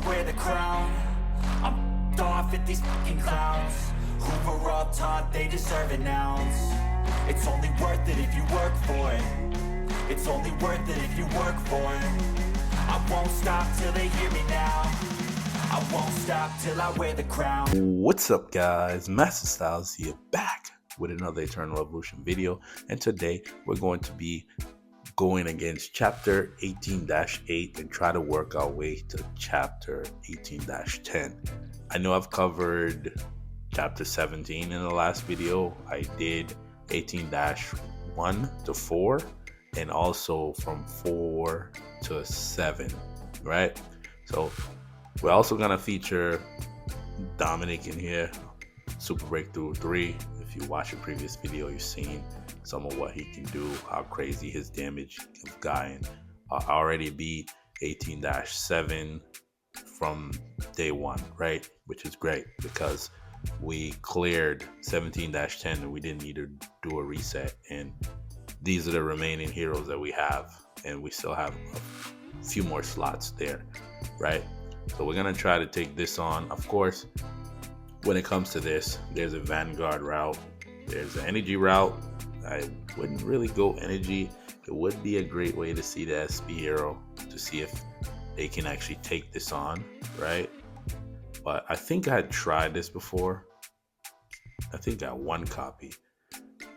wear the crown. I'm off at these fucking clowns who were all taught they deserve an ounce. It's only worth it if you work for it. It's only worth it if you work for it. I won't stop till they hear me now. I won't stop till I wear the crown. What's up, guys? Master Styles here, back with another Eternal Evolution video, and today we're going to be going against chapter 18-8 and try to work our way to chapter 18-10. I know I've covered chapter 17 in the last video. I did 18-1 to 4 and also from 4 to 7, right? So we're also gonna feature Dominic in here, Super Breakthrough 3. If you watch a previous video, you've seen some of what he can do, how crazy his damage have gotten. I already beat 18-7 from day one, right? Which is great because we cleared 17-10 and we didn't need to do a reset. And these are the remaining heroes that we have, and we still have a few more slots there, right? So we're gonna try to take this on. Of course, when it comes to this, there's a Vanguard route, there's an energy route. I wouldn't really go energy. It would be a great way to see the SB hero to see if they can actually take this on, right? But I think I had tried this before. I think I one copy,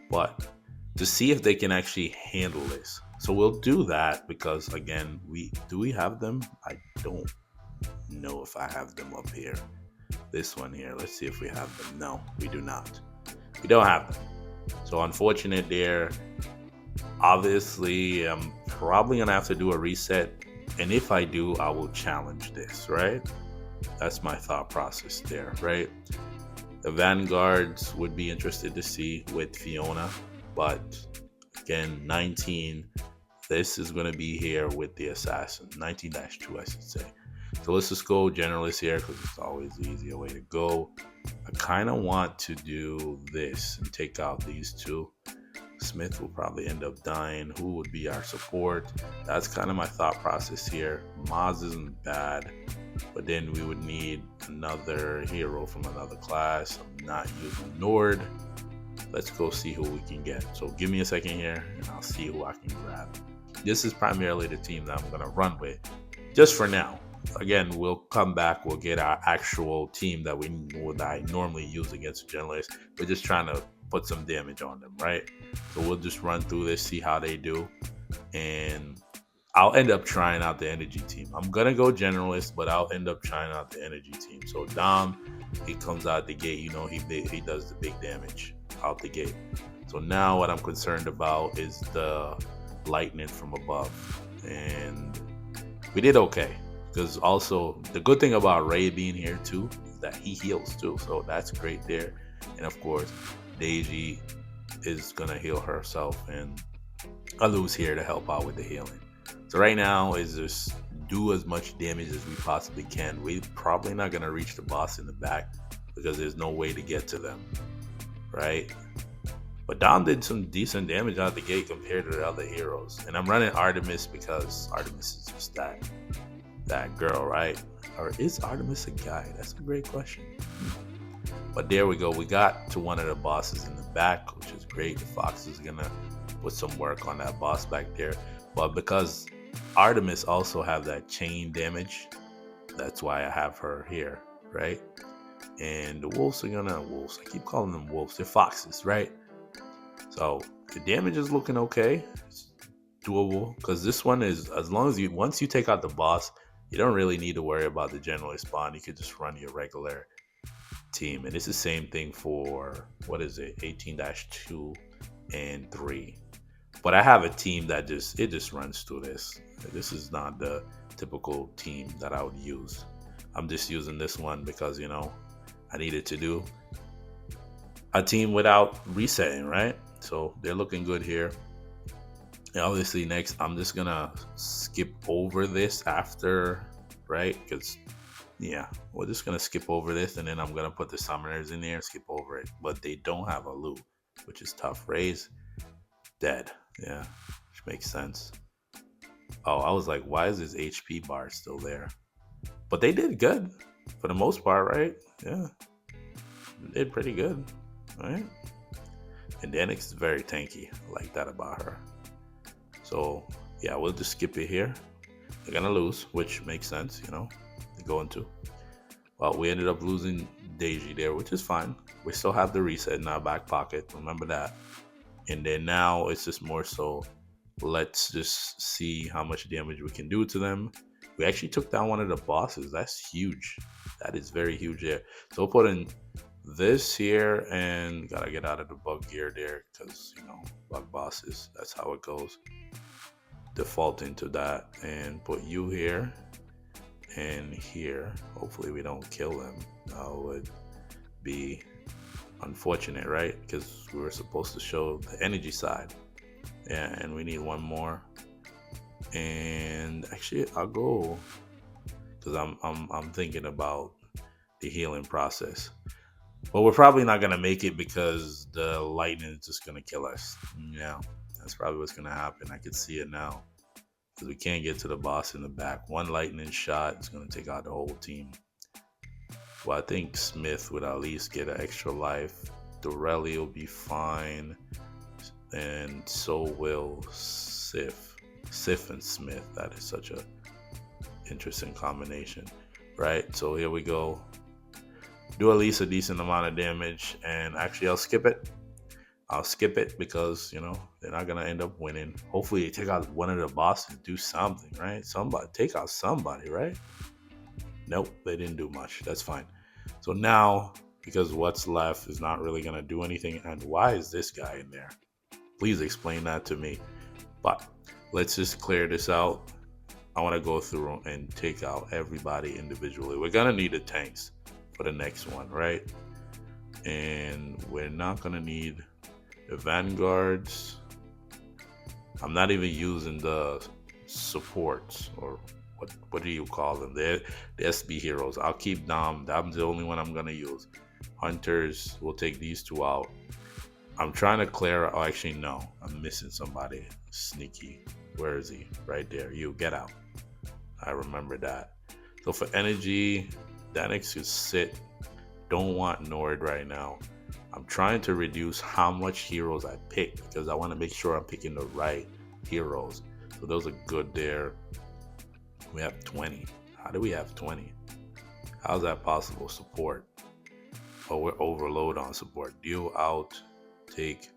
but to see if they can actually handle this. So we'll do that because, again, we have them? I don't know if I have them up here. This one here, let's see if we have them. No, we do not. We don't have them. So unfortunate there. Obviously, I'm probably gonna have to do a reset, and if I do, I will challenge this, right? That's my thought process there, right? The Vanguards would be interested to see with Fiona, but again, 19, this is going to be here with the Assassin, 19-2, I should say. So let's just go Generalist here because it's always the easier way to go. I kind of want to do this and take out these two. Smith will probably end up dying. Who would be our support? That's kind of my thought process here. Maz isn't bad, but then we would need another hero from another class. I'm not using Nord. Let's go see who we can get. So give me a second here and I'll see who I can grab. This is primarily the team that I'm going to run with just for now. Again, we'll come back. We'll get our actual team that I normally use against the Generalist. We're just trying to put some damage on them, right? So we'll just run through this, see how they do, and I'll end up trying out the energy team. I'm gonna go Generalist, but I'll end up trying out the energy team. So Dom, he comes out the gate, you know, he does the big damage out the gate. So now what I'm concerned about is the lightning from above, and we did okay. Because also the good thing about Ray being here too is that he heals too, so that's great there. And of course, Daisy is gonna heal herself, and Alu's here to help out with the healing. So right now is just do as much damage as we possibly can. We're probably not gonna reach the boss in the back because there's no way to get to them, right? But Dom did some decent damage out the gate compared to the other heroes. And I'm running Artemis because Artemis is just that girl, right? Or is Artemis a guy? That's a great question. But there we go. We got to one of the bosses in the back, which is great. The Fox is gonna put some work on that boss back there. But because Artemis also have that chain damage, that's why I have her here, right? And the wolves are wolves. I keep calling them wolves. They're foxes, right? So the damage is looking okay. It's doable because this one is, as long as once you take out the boss, you don't really need to worry about the Generalist spawn. You could just run your regular team. And it's the same thing for, what is it, 18-2 and 3. But I have a team that just runs through this. This is not the typical team that I would use. I'm just using this one because, you know, I needed to do a team without resetting, right? So they're looking good here. And obviously next, I'm just gonna skip over this after, right? Because yeah, we're just gonna skip over this, and then I'm gonna put the summoners in there and skip over it. But they don't have a loot, which is tough. Ray's dead, yeah, which makes sense. Oh, I was like, why is his HP bar still there? But they did good for the most part, right? Yeah, they did pretty good, right? And Danix is very tanky. I like that about her. So yeah, we'll just skip it here. They're gonna lose, which makes sense, you know. They're going to. Well, we ended up losing Deji there, which is fine. We still have the reset in our back pocket. Remember that. And then now it's just more so, let's just see how much damage we can do to them. We actually took down one of the bosses. That's huge. That is very huge there. So we'll put in this here, and gotta get out of the bug gear there because, you know, bug bosses, that's how it goes. Default into that and put you here and here. Hopefully we don't kill them. That would be unfortunate, right? Because we were supposed to show the energy side. Yeah, and we need one more. And actually I'll go because I'm thinking about the healing process. But we're probably not gonna make it because the lightning is just gonna kill us. Yeah, that's probably what's gonna happen. I can see it now because we can't get to the boss in the back. One lightning shot is gonna take out the whole team. Well, I think Smith would at least get an extra life. Dorelli will be fine, and so will Sif. Sif and Smith. That is such a interesting combination, right? So here we go. Do at least a decent amount of damage, and actually I'll skip it. I'll skip it because, you know, they're not gonna end up winning. Hopefully they take out one of the bosses, do something, right? Somebody take out somebody, right? Nope, they didn't do much. That's fine. So now, because what's left is not really gonna do anything, and why is this guy in there? Please explain that to me. But let's just clear this out. I want to go through and take out everybody individually. We're gonna need the tanks for the next one, right? And we're not gonna need the vanguards. I'm not even using the supports, or what do you call them? The SB heroes. I'll keep Dom. Dom's the only one I'm gonna use. Hunters, we'll take these two out. I'm trying to clear. Oh, actually no, I'm missing somebody. Sneaky. Where is he? Right there. You get out. I remember that. So for energy, Danix could sit. Don't want Nord right now. I'm trying to reduce how much heroes I pick because I want to make sure I'm picking the right heroes. So those are good there. We have 20. How do we have 20? How's that possible? Support. Oh, we're overload on support. You out. Take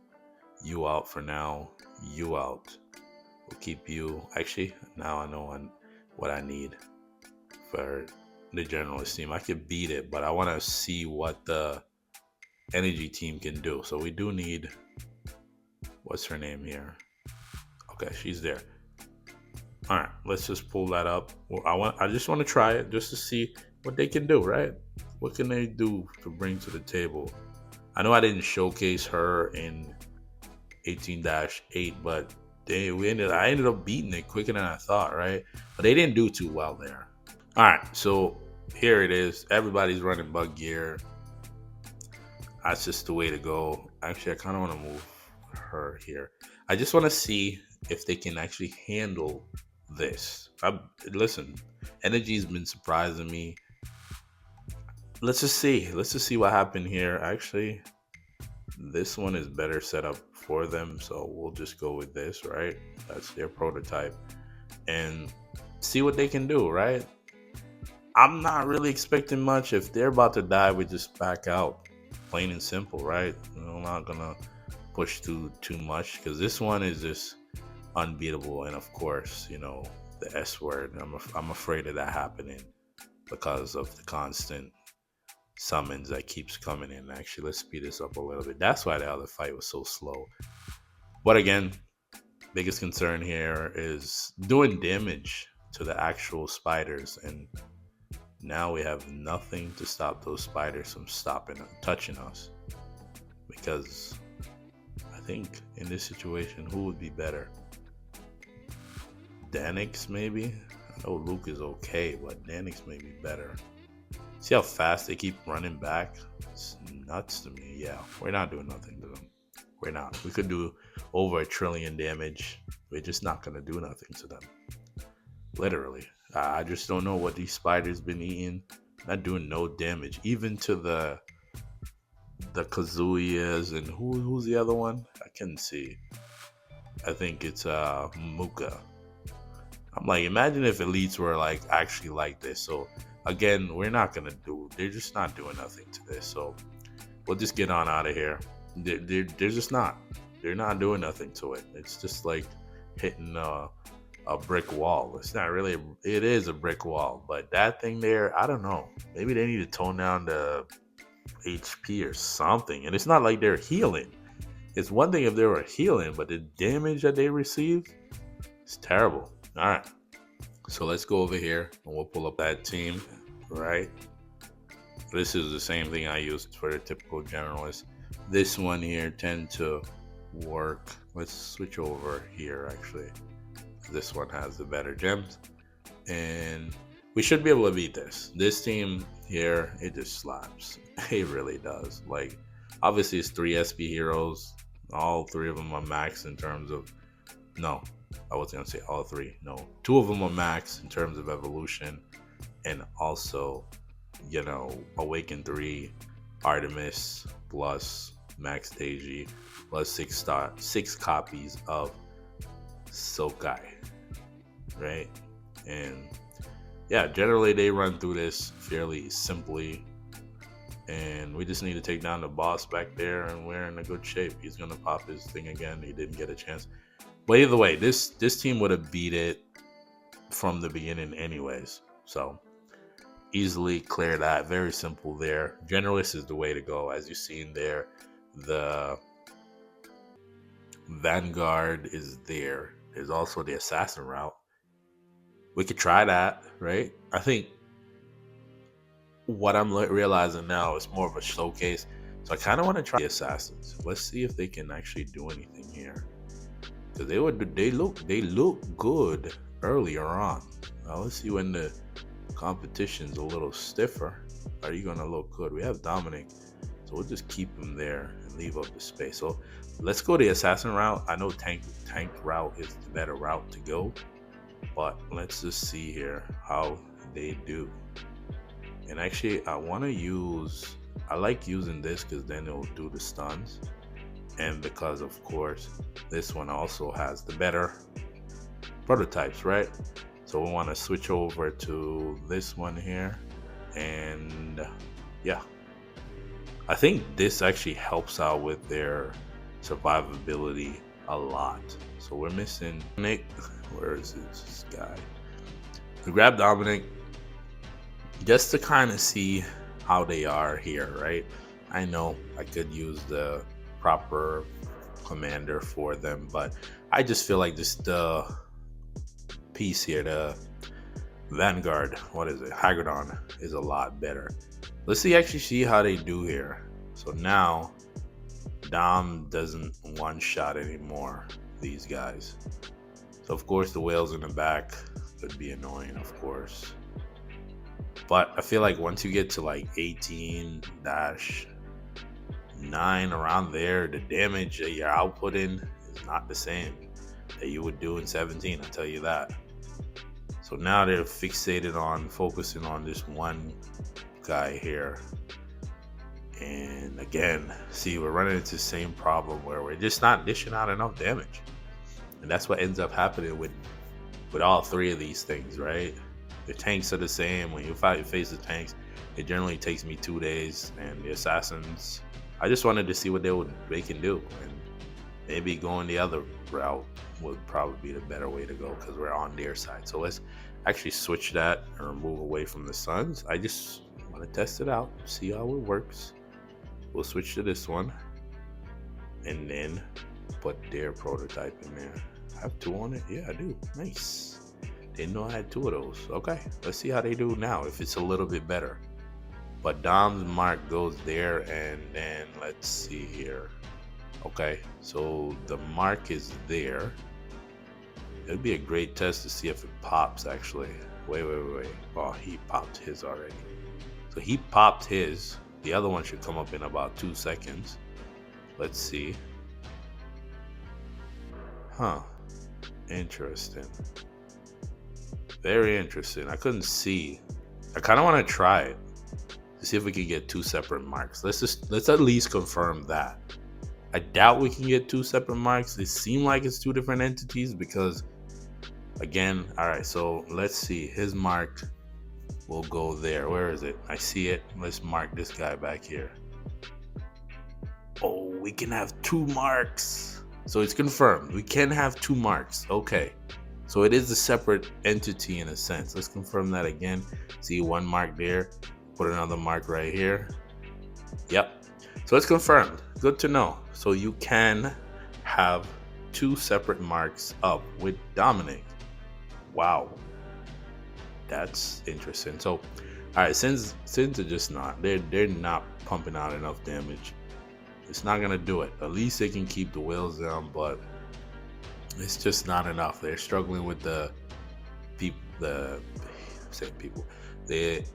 you out for now. You out. We'll keep you. Actually, now I know what I need for the Generalist team. I could beat it, but I want to see what the energy team can do. So we do need, what's her name here? Okay, she's there. All right, let's just pull that up. Well, I just want to try it just to see what they can do, right? What can they do to bring to the table? I know I didn't showcase her in 18-8, but I ended up beating it quicker than I thought, right? But they didn't do too well there. All right, so here it is. Everybody's running bug gear. That's just the way to go. Actually, I kind of want to move her here. I just want to see if they can actually handle this. Listen, energy's been surprising me. Let's just see what happened here. Actually, this one is better set up for them, so we'll just go with this, right? That's their prototype, and see what they can do, right? I'm not really expecting much. If they're about to die, we just back out, plain and simple, right? I'm not gonna push too much because this one is just unbeatable, and of course, you know, the S word. I'm afraid of that happening because of the constant summons that keeps coming in. Actually, let's speed this up a little bit. That's why the other fight was so slow. But again, biggest concern here is doing damage to the actual spiders, and now we have nothing to stop those spiders from touching us. Because I think in this situation, who would be better? Danix maybe? I know Luke is okay, but Danix may be better. See how fast they keep running back? It's nuts to me. Yeah, we're not doing nothing to them. We're not. We could do over 1 trillion damage. We're just not going to do nothing to them. Literally. I just don't know what these spiders been eating. Not doing no damage, even to the Kazuyas and who's the other one? I can see. I think it's Muka. I'm like, imagine if elites were like actually like this. So again, we're not gonna do. They're just not doing nothing to this. So we'll just get on out of here. They're just not. They're not doing nothing to it. It's just like hitting a brick wall. It's not really. It is a brick wall, but that thing there, I don't know. Maybe they need to tone down the HP or something. And it's not like they're healing. It's one thing if they were healing, but the damage that they received is terrible. All right. So let's go over here and we'll pull up that team, right? This is the same thing I used for the typical generalist. This one here tend to work. Let's switch over here actually. This one has the better gems. And we should be able to beat this. This team here, it just slaps. It really does. Like, obviously it's 3 SB heroes. All 3 of them are max in terms of... No, I was going to say all 3. No, 2 of them are max in terms of evolution. And also, you know, Awaken 3, Artemis, plus Max Deji, plus 6 copies of Sokai. Right? And yeah, generally they run through this fairly simply. And we just need to take down the boss back there, and we're in a good shape. He's gonna pop his thing again. He didn't get a chance. But either way, this team would have beat it from the beginning anyways. So easily clear that. Very simple there. Generalist is the way to go. As you've seen there, the Vanguard is there. There's also the assassin route. We could try that, right? I think what I'm realizing now is more of a showcase. So I kind of want to try the assassins. Let's see if they can actually do anything here. Because they look good earlier on. Now let's see when the competition's a little stiffer. Are you gonna look good? We have Dominic, so we'll just keep him there and leave up the space. So let's go the assassin route. I know tank route is the better route to go, but let's just see here how they do. And actually, I like using this because then it'll do the stuns. And because, of course, this one also has the better prototypes, right? So we want to switch over to this one here. And yeah, I think this actually helps out with their survivability a lot. So we're missing Nick. Where is this guy? We grab Dominic just to kind of see how they are here, right? I know I could use the proper commander for them, but I just feel like the piece here, the Vanguard, what is it, Hagridon, is a lot better. Let's see how they do here. So now Dom doesn't one-shot anymore these guys. So of course the whales in the back could be annoying, of course. But I feel like once you get to like 18-9 around there, the damage that you're outputting is not the same that you would do in 17, I'll tell you that. So now they're fixated on focusing on this one guy here. And again, see, we're running into the same problem where we're just not dishing out enough damage. And that's what ends up happening with all 3 of these things, right? The tanks are the same. When you face the tanks, it generally takes me 2 days. And the assassins, I just wanted to see what they can do. And maybe going the other route would probably be the better way to go because we're on their side. So let's actually switch that and move away from the suns. I just want to test it out, see how it works. We'll switch to this one and then put their prototype in there. I have 2 on it? Yeah, I do. Nice. Didn't know I had 2 of those. Okay, let's see how they do now, if it's a little bit better. But Dom's mark goes there, and then let's see here. Okay, so the mark is there. It'd be a great test to see if it pops, actually. Wait. Oh, he popped his already. So he popped his. The other one should come up in about 2 seconds. Let's see. Huh. Interesting. Very interesting. I couldn't see. I kind of want to try it to see if we can get two separate marks. Let's at least confirm that. I doubt we can get two separate marks. It seems like it's two different entities because, again, all right, so let's see. His mark will go there. Where is it? I see it. Let's mark this guy back here. Oh, we can have two marks. So it's confirmed. We can have two marks. Okay. So it is a separate entity in a sense. Let's confirm that again. See one mark there. Put another mark right here. Yep. So it's confirmed. Good to know. So you can have two separate marks up with Dominic. Wow. That's interesting. So, all right, since they're just not, they're not pumping out enough damage. It's not gonna do it. At least they can keep the whales down, but it's just not enough. They're struggling with the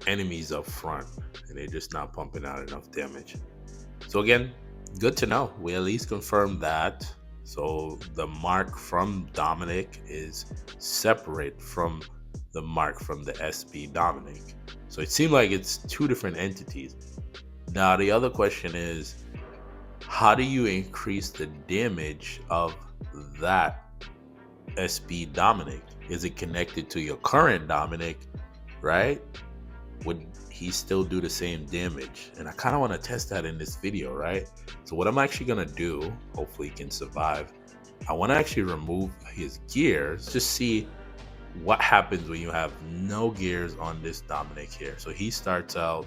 enemies up front, and they're just not pumping out enough damage. So again, good to know. We at least confirmed that. So the mark from Dominic is separate from the mark from the SB Dominic. So it seemed like it's two different entities. Now the other question is, how do you increase the damage of that SB Dominic? Is it connected to your current Dominic, right? Would he still do the same damage? And I kind of want to test that in this video, right? So what I'm actually going to do, hopefully he can survive, I want to actually remove his gears, just see what happens when you have no gears on this Dominic here. So he starts out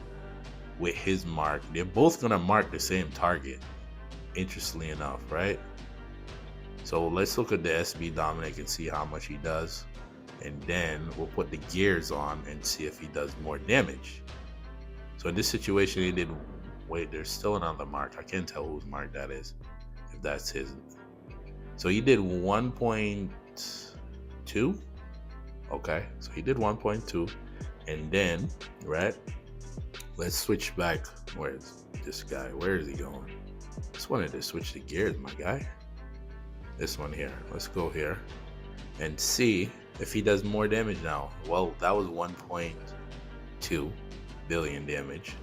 with his mark. They're both going to mark the same target, interestingly enough, right? So let's look at the SB Dominic and see how much he does. And then we'll put the gears on and see if he does more damage. So in this situation, he did, wait, there's still another mark. I can't tell whose mark that is, if that's his. So he did 1.2. Okay, so he did 1.2. And then, right, let's switch back. Where's this guy? Where is he going? Just wanted to switch the gears, my guy. This one here. Let's go here and see if he does more damage now. Well, that was 1.2 billion damage.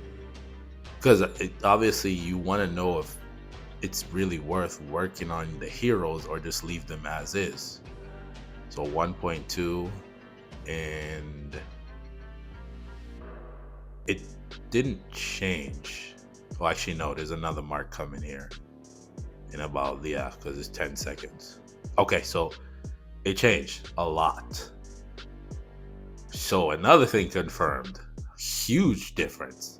Because obviously you want to know if it's really worth working on the heroes or just leave them as is. So 1.2, and it didn't change. Well, actually no, there's another mark coming here in about, yeah, because it's 10 seconds. Okay, so it changed a lot. So another thing confirmed, huge difference.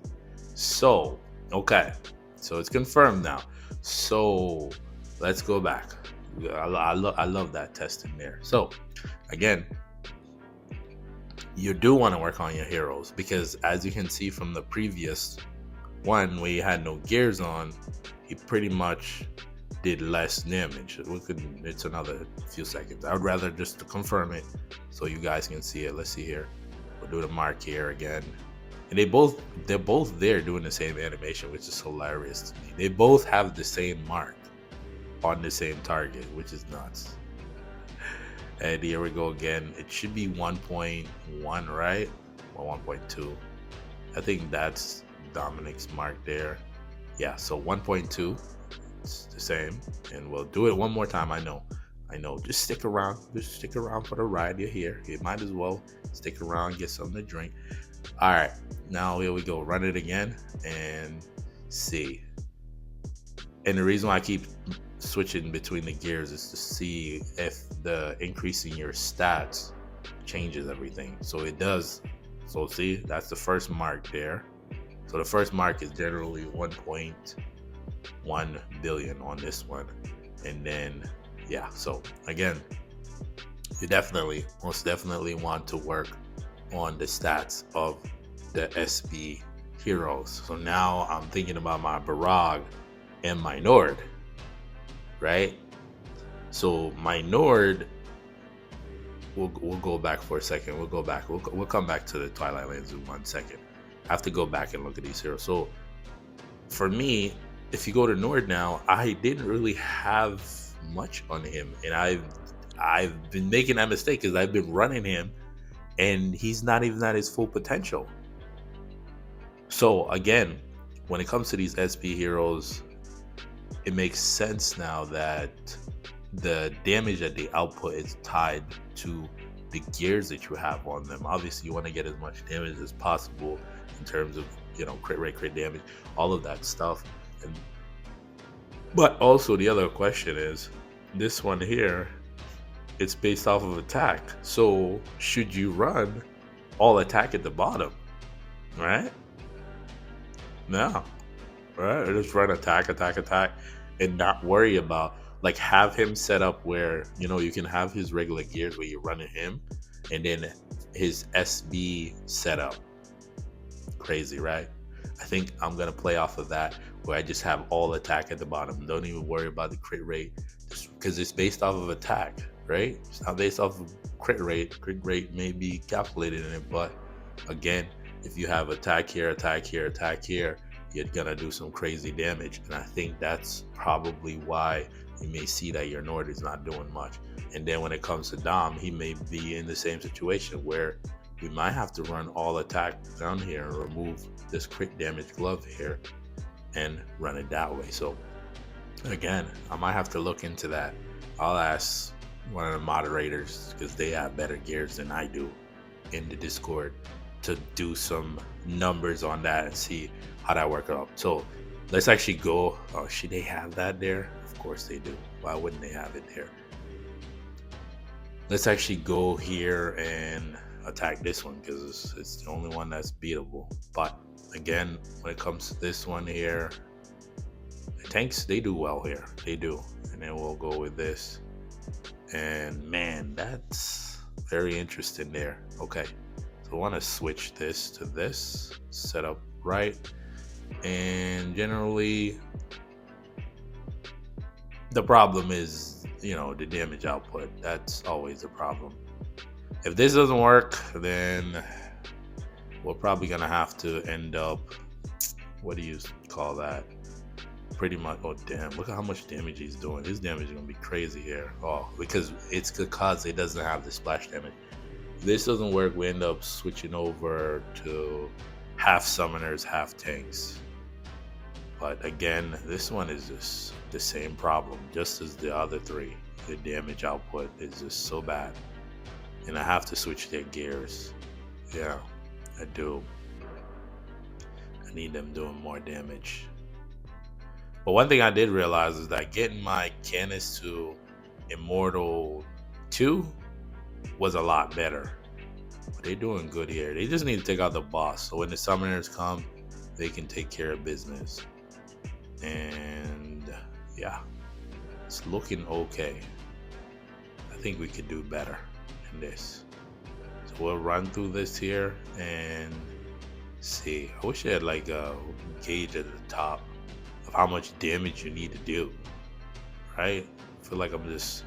So, okay, so it's confirmed now. So let's go back. I love that testing there. So again, you do want to work on your heroes, because as you can see from the previous one where you had no gears on, he pretty much did less damage. It's another few seconds. I would rather just to confirm it so you guys can see it. Let's see here. We'll do the mark here again. And they're both there doing the same animation, which is hilarious to me. They both have the same mark on the same target, which is nuts. And here we go again. It should be 1.1, right? Or 1.2. I think that's Dominic's mark there. Yeah, so 1.2. It's the same. And we'll do it one more time. I know. Just stick around. Just stick around for the ride. You're here. You might as well stick around, get something to drink. All right. Now here we go. Run it again and see. And the reason why I keep switching between the gears is to see if the increasing your stats changes everything. So it does. So see, that's the first mark there. So the first mark is generally 1.1 billion on this one. And then, yeah, so again, you most definitely want to work on the stats of the SB heroes. So now I'm thinking about my Barag and my Nord, right? So my Nord, we'll go back for a second. We'll go back. We'll come back to the Twilight Lands in 1 second. I have to go back and look at these heroes. So for me, if you go to Nord now, I didn't really have much on him, and I've been making that mistake because I've been running him and he's not even at his full potential. So again, when it comes to these SP heroes, it makes sense now that the damage that they output is tied to the gears that you have on them. Obviously, you want to get as much damage as possible in terms of, crit rate, crit damage, all of that stuff. But also the other question is, this one here, it's based off of attack. So should you run all attack at the bottom, right? No, right? Or just run attack, and not worry about, like, have him set up where, you can have his regular gears where you're running him, and then his SB setup. Crazy, right? I think I'm gonna play off of that, where I just have all attack at the bottom. Don't even worry about the crit rate, because it's based off of attack, right? It's not based off of crit rate. Crit rate may be calculated in it, but again, if you have attack here, you're gonna do some crazy damage. And I think that's probably why you may see that your Nord is not doing much. And then when it comes to Dom, he may be in the same situation where we might have to run all attack down here and remove this crit damage glove here and run it that way. So again, I might have to look into that. I'll ask one of the moderators, because they have better gears than I do in the Discord, to do some numbers on that and see how that works out. So let's actually go. Oh, should they have that there? Of course they do. Why wouldn't they have it there? Let's actually go here and attack this one, because it's the only one that's beatable. But again, when it comes to this one here, the tanks, they do well here. They do. And then we'll go with this. And man, that's very interesting there. Okay. So I want to switch this to this, set up right, and generally the problem is, the damage output. That's always a problem. If this doesn't work, then we're probably gonna have to end up, what do you call that? Pretty much, oh damn, look at how much damage he's doing. His damage is gonna be crazy here. Oh, because it doesn't have the splash damage. This doesn't work, we end up switching over to half summoners, half tanks. But again, this one is just the same problem, just as the other three. The damage output is just so bad. And I have to switch their gears. Yeah, I do. I need them doing more damage. But one thing I did realize is that getting my Canis to Immortal 2 was a lot better. But they're doing good here. They just need to take out the boss, so when the summoners come, they can take care of business. And yeah, it's looking okay. I think we could do better in this. So we'll run through this here and see. I wish I had like a gauge at the top of how much damage you need to do, right? I feel like I'm just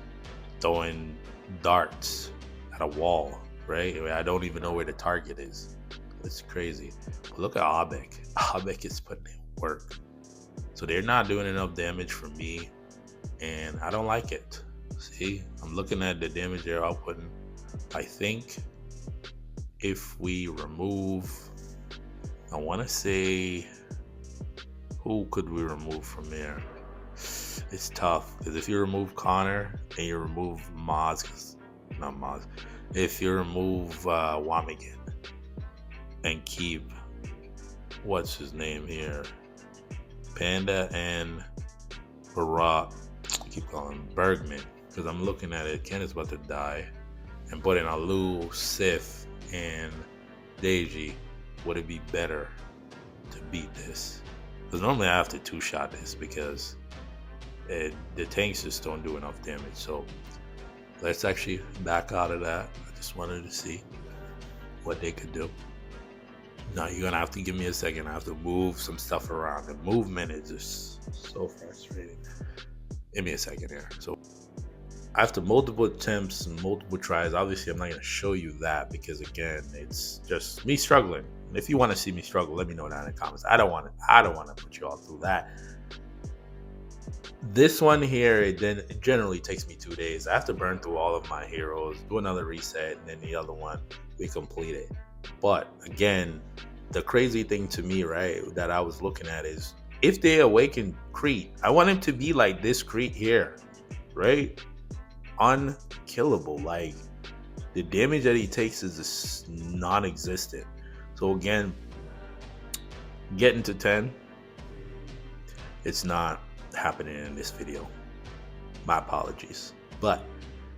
throwing darts at a wall, right? I don't even know where the target is. It's crazy. But look at Abek. Abek is putting in work. So they're not doing enough damage for me, and I don't like it. See, I'm looking at the damage they're outputting. I think if we remove, I want to say, who could we remove from there? It's tough, because if you remove Connor and you remove Maz, not Maz, if you remove Wamigan and keep, what's his name here? Panda and Barat, I keep calling him Bergman, because I'm looking at it. Ken is about to die, and put in Alu, Sif, and Deji. Would it be better to beat this? Because normally I have to two-shot this, because the tanks just don't do enough damage. So let's actually back out of that. I just wanted to see what they could do. Now you're gonna have to give me a second. I have to move some stuff around. The movement is just so frustrating. Give me a second here. So after multiple attempts and multiple tries, obviously I'm not gonna show you that, because again, it's just me struggling. And if you want to see me struggle, let me know down in the comments. I don't want to put you all through that. This one here, it generally takes me 2 days. I have to burn through all of my heroes, do another reset, and then the other one we complete it. But again, the crazy thing to me, right, that I was looking at is if they awaken Crete, I want him to be like this Crete here, right? Unkillable. Like the damage that he takes is non-existent. So again, getting to 10, it's not happening in this video. My apologies. But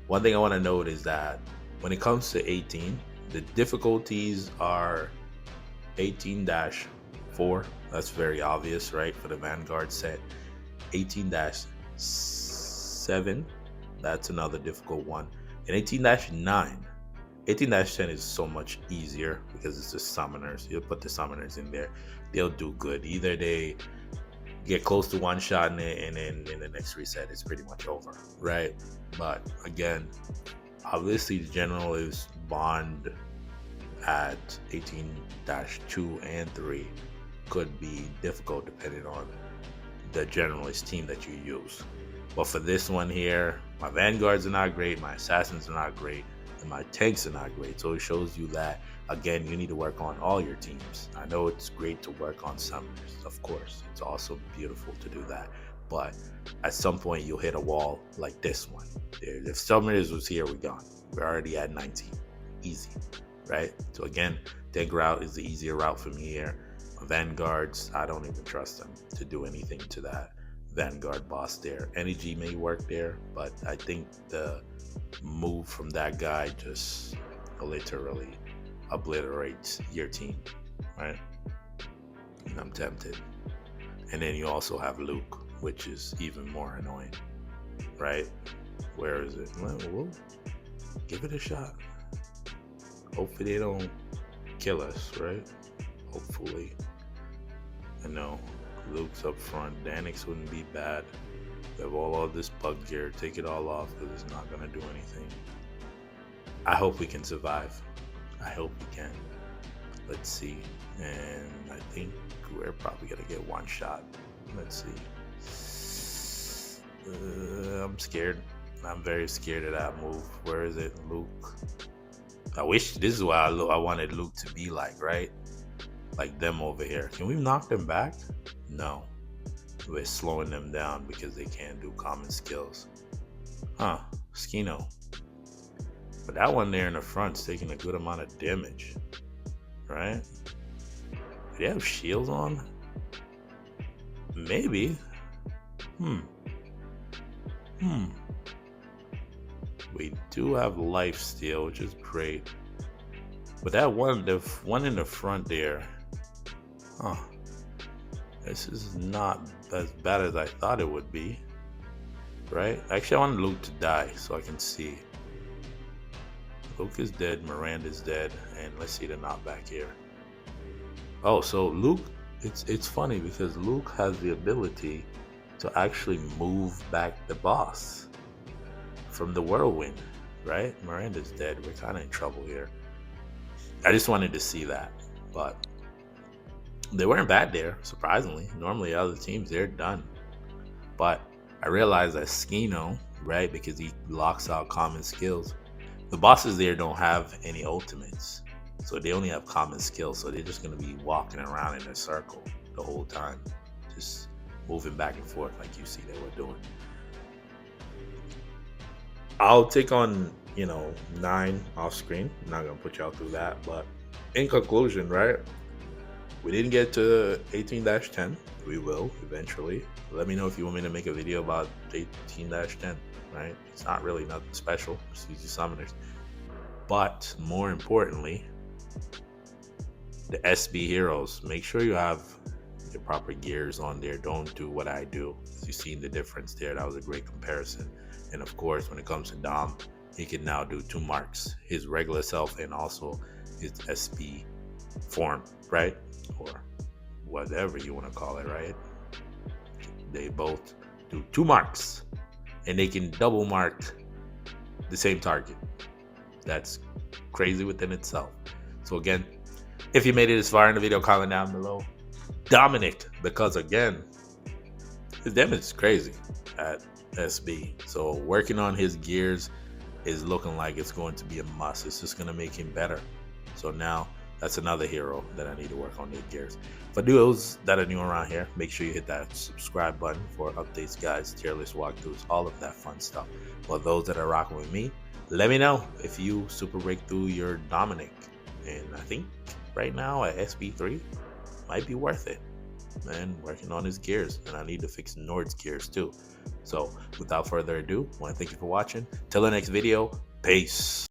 one thing I want to note is that when it comes to 18, the difficulties are 18-4. That's very obvious, right? For the Vanguard set. 18-7. That's another difficult one. And 18-9. 18-10 is so much easier because it's the summoners. You'll put the summoners in there. They'll do good. Either they get close to one shot and then in the next reset it's pretty much over, right? But again, obviously the Generalist bond at 18-2 and 3 could be difficult depending on the Generalist team that you use. But for this one here, my Vanguards are not great, my Assassins are not great, and my tanks are not great. So it shows you that, again, you need to work on all your teams. I know it's great to work on summoners, of course. It's also beautiful to do that. But at some point, you'll hit a wall like this one. If summoners was here, we're gone. We're already at 19. Easy, right? So again, tank route is the easier route for me here. Vanguards, I don't even trust them to do anything to that Vanguard boss there. Energy may work there, but I think the move from that guy just literally obliterates your team, right? And I'm tempted. And then you also have Luke, which is even more annoying, right? Where is it? Well, we'll give it a shot. Hopefully they don't kill us, right? Hopefully. I know Luke's up front. Danix wouldn't be bad. We have all of this bug gear. Take it all off because it's not going to do anything. I hope we can survive. I hope we can. Let's see. And I think we're probably going to get one shot. Let's see. I'm scared. I'm very scared of that move. Where is it? Luke. I wish this is what I wanted Luke to be like, right? Like them over here. Can we knock them back? No. We're slowing them down because they can't do common skills. Huh. Skino. But that one there in the front's taking a good amount of damage. Right? Do they have shields on? Maybe. We do have lifesteal, which is great. But that one, the one in the front there, this is not as bad as I thought it would be, right? Actually, I want Luke to die so I can see. Luke is dead, Miranda's dead, and let's see the knockback here. Oh, so Luke, it's funny because Luke has the ability to actually move back the boss from the whirlwind, right? Miranda's dead. We're kind of in trouble here. I just wanted to see that, but they weren't bad there, surprisingly. Normally, other teams, they're done. But I realized that Skino, right, because he locks out common skills, the bosses there don't have any ultimates. So they only have common skills. So they're just going to be walking around in a circle the whole time, just moving back and forth like you see they were doing. I'll take on, 9 off screen. I'm not going to put y'all through that. But in conclusion, right? We didn't get to 18-10. We will eventually. Let me know if you want me to make a video about 18-10, right? It's not really nothing special. Just use your summoners. But more importantly, the SB heroes. Make sure you have the proper gears on there. Don't do what I do. You've seen the difference there. That was a great comparison. And of course, when it comes to Dom, he can now do 2 marks. His regular self and also his SB form, right? Or whatever you want to call it, right? They both do 2 marks. And they can double mark the same target. That's crazy within itself. So again, if you made it this far in the video, comment down below. Dominic, because again, His damage is crazy at SB. So working on his gears is looking like it's going to be a must. It's just going to make him better. So now that's another hero that I need to work on their gears. For those that are new around here, make sure you hit that subscribe button for updates, guys, tier list walkthroughs, all of that fun stuff. For those that are rocking with me, let me know if you super break through your Dominic. And I think right now at SB3 might be worth it. Man, working on his gears, and I need to fix Nord's gears too. So without further ado, I want to thank you for watching. Till the next video, peace.